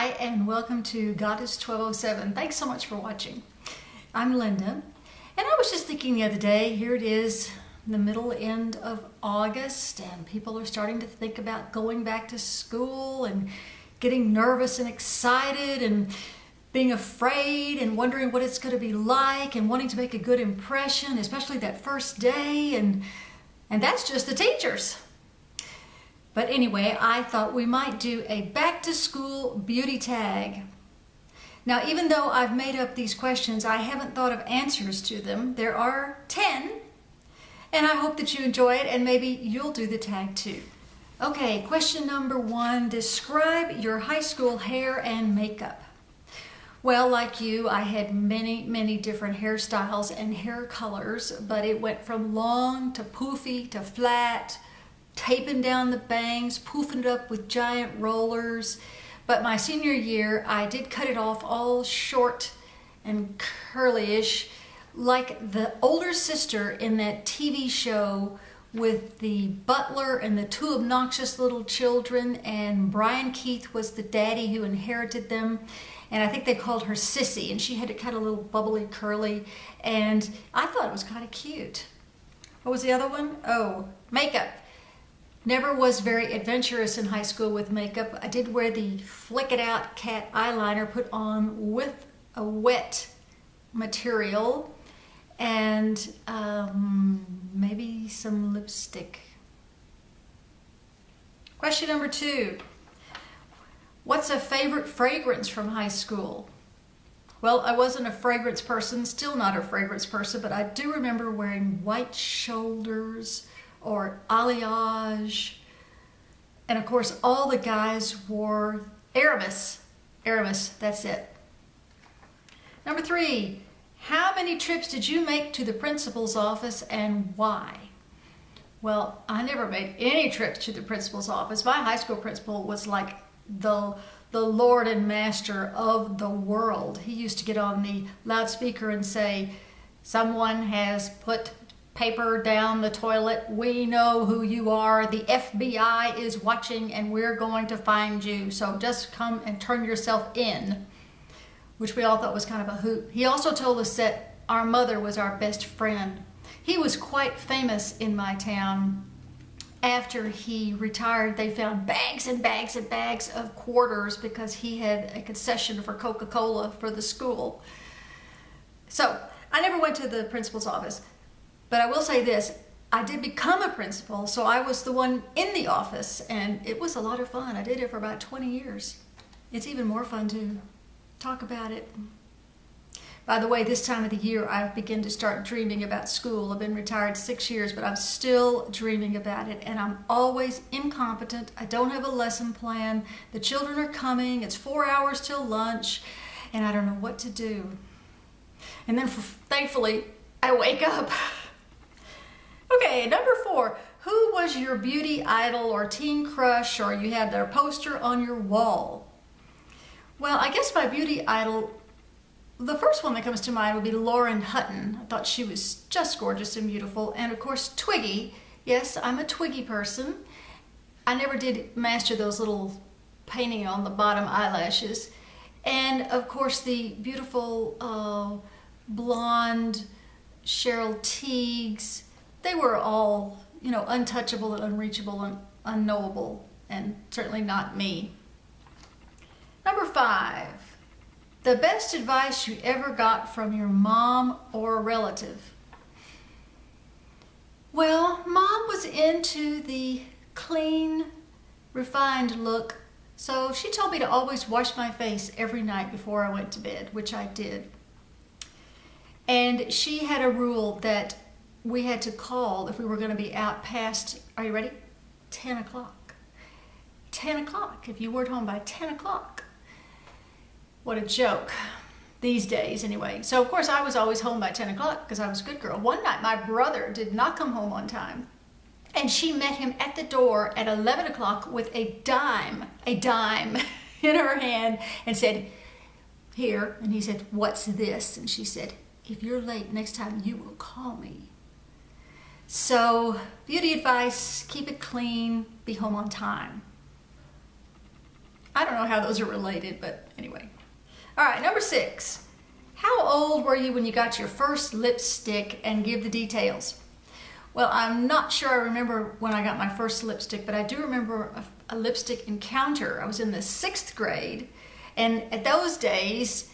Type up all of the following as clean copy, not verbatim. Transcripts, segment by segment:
Hi, and welcome to Goddess 1207. Thanks so much for watching. I'm Linda, and I was just thinking the other day, here it is, the middle end of August, and people are starting to think about going back to school and getting nervous and excited and being afraid and wondering what it's going to be like and wanting to make a good impression, especially that first day, and that's just the teachers. But anyway, I thought we might do a back to school beauty tag. Now, even though I've made up these questions, I haven't thought of answers to them. There are 10, and I hope that you enjoy it, and maybe you'll do the tag too. Okay, question number 1, describe your high school hair and makeup. Well, like you, I had many different hairstyles and hair colors, but it went from long to poofy to flat, taping down the bangs, poofing it up with giant rollers. But my senior year, I did cut it off all short and curly-ish, like the older sister in that TV show with the butler and the 2 obnoxious little children, and Brian Keith was the daddy who inherited them. And I think they called her Sissy, and she had it kind of little bubbly curly, and I thought it was kind of cute. What was the other one? Oh, makeup. Never was very adventurous in high school with makeup. I did wear the Flick It Out cat eyeliner put on with a wet material and maybe some lipstick. Question number 2. What's a favorite fragrance from high school? Well, I wasn't a fragrance person, still not a fragrance person, but I do remember wearing White Shoulders or Alliage, and of course all the guys wore Aramis, that's it. Number 3, how many trips did you make to the principal's office and why? Well, I never made any trips to the principal's office. My high school principal was like the Lord and Master of the world. He used to get on the loudspeaker and say, "Someone has put paper down the toilet. We know who you are. The FBI is watching and we're going to find you. So just come and turn yourself in," which we all thought was kind of a hoot. He also told us that our mother was our best friend. He was quite famous in my town. After he retired, they found bags and bags and bags of quarters because he had a concession for Coca-Cola for the school. So I never went to the principal's office. But I will say this, I did become a principal, so I was the one in the office, and it was a lot of fun. I did it for about 20 years. It's even more fun to talk about it. By the way, this time of the year, I've begun to start dreaming about school. I've been retired 6 years, but I'm still dreaming about it, and I'm always incompetent. I don't have a lesson plan. The children are coming. It's 4 hours till lunch, and I don't know what to do. And then, thankfully, I wake up. Okay, number 4, who was your beauty idol or teen crush, or you had their poster on your wall? Well, I guess my beauty idol, the first one that comes to mind would be Lauren Hutton. I thought she was just gorgeous and beautiful. And of course, Twiggy. Yes, I'm a Twiggy person. I never did master those little painting on the bottom eyelashes. And of course, the beautiful blonde Cheryl Tiegs. They were all, untouchable and unreachable and unknowable, and certainly not me. Number 5, the best advice you ever got from your mom or a relative. Well, Mom was into the clean, refined look, so she told me to always wash my face every night before I went to bed, which I did. And she had a rule that we had to call if we were going to be out past, are you ready? 10 o'clock. 10 o'clock, if you weren't home by 10 o'clock. What a joke, these days anyway. So of course I was always home by 10 o'clock because I was a good girl. One night my brother did not come home on time, and she met him at the door at 11 o'clock with a dime in her hand and said, "Here," and he said, "What's this?" And she said, "If you're late next time, you will call me." So, beauty advice, keep it clean, be home on time. I don't know how those are related, but anyway. All right, number 6. How old were you when you got your first lipstick, and give the details? Well, I'm not sure I remember when I got my first lipstick, but I do remember a lipstick encounter. I was in the 6th grade, and at those days,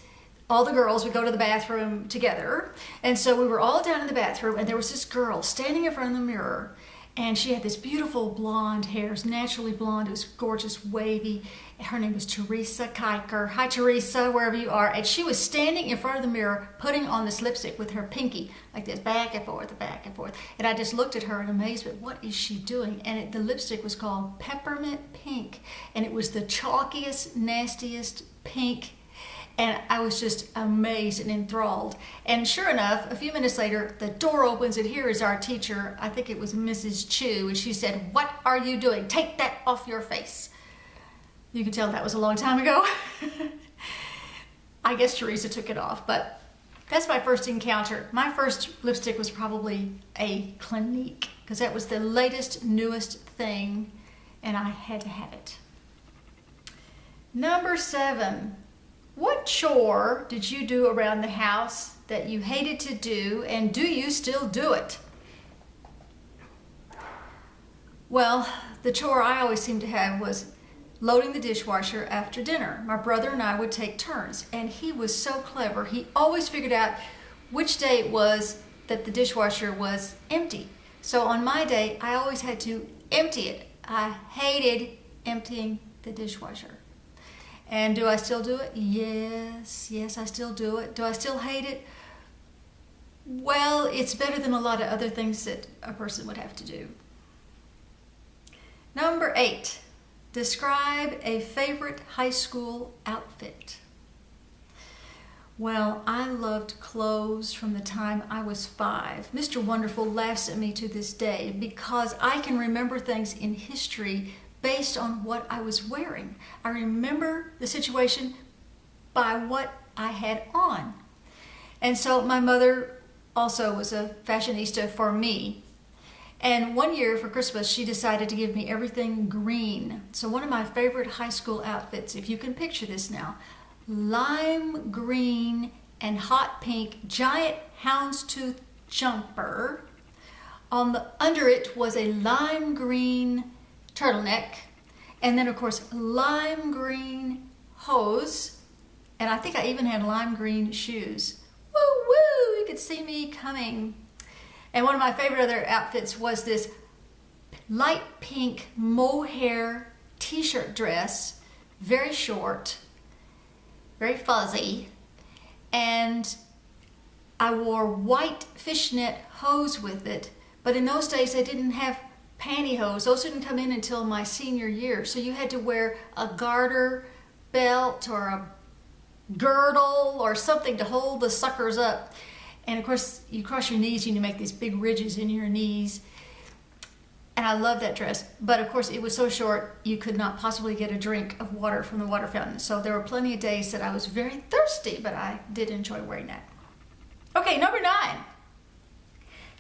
all the girls would go to the bathroom together. And so we were all down in the bathroom, and there was this girl standing in front of the mirror, and she had this beautiful blonde hair. It was naturally blonde. It was gorgeous, wavy. Her name was Teresa Kiker. Hi, Teresa, wherever you are. And she was standing in front of the mirror, putting on this lipstick with her pinky, like this, back and forth, back and forth. And I just looked at her in amazement. What is she doing? And the lipstick was called Peppermint Pink. And it was the chalkiest, nastiest pink. And I was just amazed and enthralled. And sure enough, a few minutes later, the door opens, and here is our teacher. I think it was Mrs. Chu, and she said, "What are you doing? Take that off your face." You can tell that was a long time ago. I guess Teresa took it off, but that's my first encounter. My first lipstick was probably a Clinique, because that was the latest, newest thing, and I had to have it. Number 7. What chore did you do around the house that you hated to do, and do you still do it? Well, the chore I always seemed to have was loading the dishwasher after dinner. My brother and I would take turns, and he was so clever. He always figured out which day it was that the dishwasher was empty. So on my day, I always had to empty it. I hated emptying the dishwasher. And do I still do it? Yes, I still do it. Do I still hate it? Well, it's better than a lot of other things that a person would have to do. Number 8, describe a favorite high school outfit. Well, I loved clothes from the time I was 5. Mr. Wonderful laughs at me to this day because I can remember things in history based on what I was wearing. I remember the situation by what I had on. And so my mother also was a fashionista for me. And one year for Christmas, she decided to give me everything green. So one of my favorite high school outfits, if you can picture this now, lime green and hot pink giant houndstooth jumper. Under it was a lime green turtleneck, and then of course lime green hose, and I think I even had lime green shoes. Woo woo, you could see me coming. And one of my favorite other outfits was this light pink mohair t-shirt dress, very short, very fuzzy, and I wore white fishnet hose with it, but in those days I didn't have pantyhose. Those didn't come in until my senior year. So you had to wear a garter belt or a girdle or something to hold the suckers up. And of course, you cross your knees and you make these big ridges in your knees. And I love that dress. But of course, it was so short, you could not possibly get a drink of water from the water fountain. So there were plenty of days that I was very thirsty, but I did enjoy wearing that. Okay, number 9.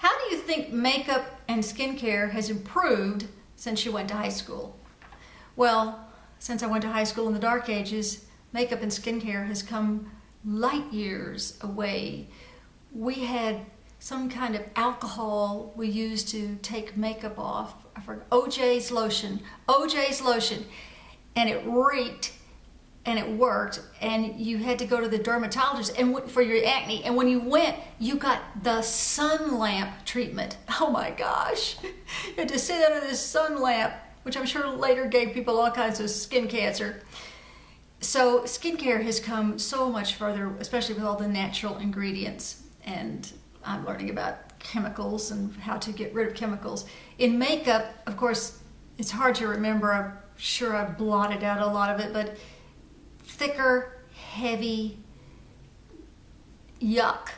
How do you think makeup and skincare has improved since you went to high school? Well, since I went to high school in the dark ages, makeup and skincare has come light years away. We had some kind of alcohol we used to take makeup off. I forgot, OJ's lotion, and it reeked. And it worked, and you had to go to the dermatologist and for your acne. And when you went, you got the sun lamp treatment. Oh my gosh. You had to sit under this sun lamp, which I'm sure later gave people all kinds of skin cancer. So skincare has come so much further, especially with all the natural ingredients. And I'm learning about chemicals and how to get rid of chemicals. In makeup, of course, it's hard to remember. I'm sure I've blotted out a lot of it, but thicker, heavy, yuck.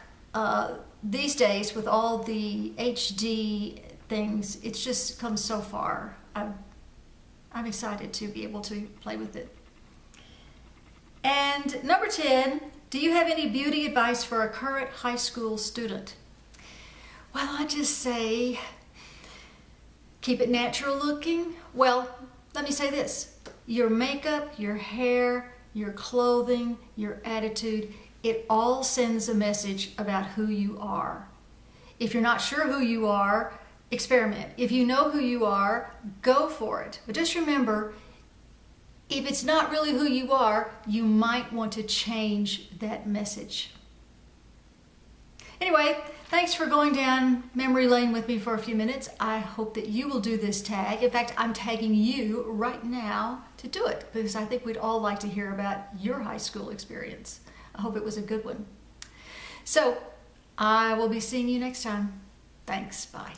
These days, with all the HD things, it's just come so far. I'm excited to be able to play with it. And number 10, do you have any beauty advice for a current high school student? Well, I just say, keep it natural looking. Well, let me say this. Your makeup, your hair, your clothing, your attitude, it all sends a message about who you are. If you're not sure who you are, experiment. If you know who you are, go for it. But just remember, if it's not really who you are, you might want to change that message. Anyway, thanks for going down memory lane with me for a few minutes. I hope that you will do this tag. In fact, I'm tagging you right now to do it because I think we'd all like to hear about your high school experience. I hope it was a good one. So, I will be seeing you next time. Thanks. Bye.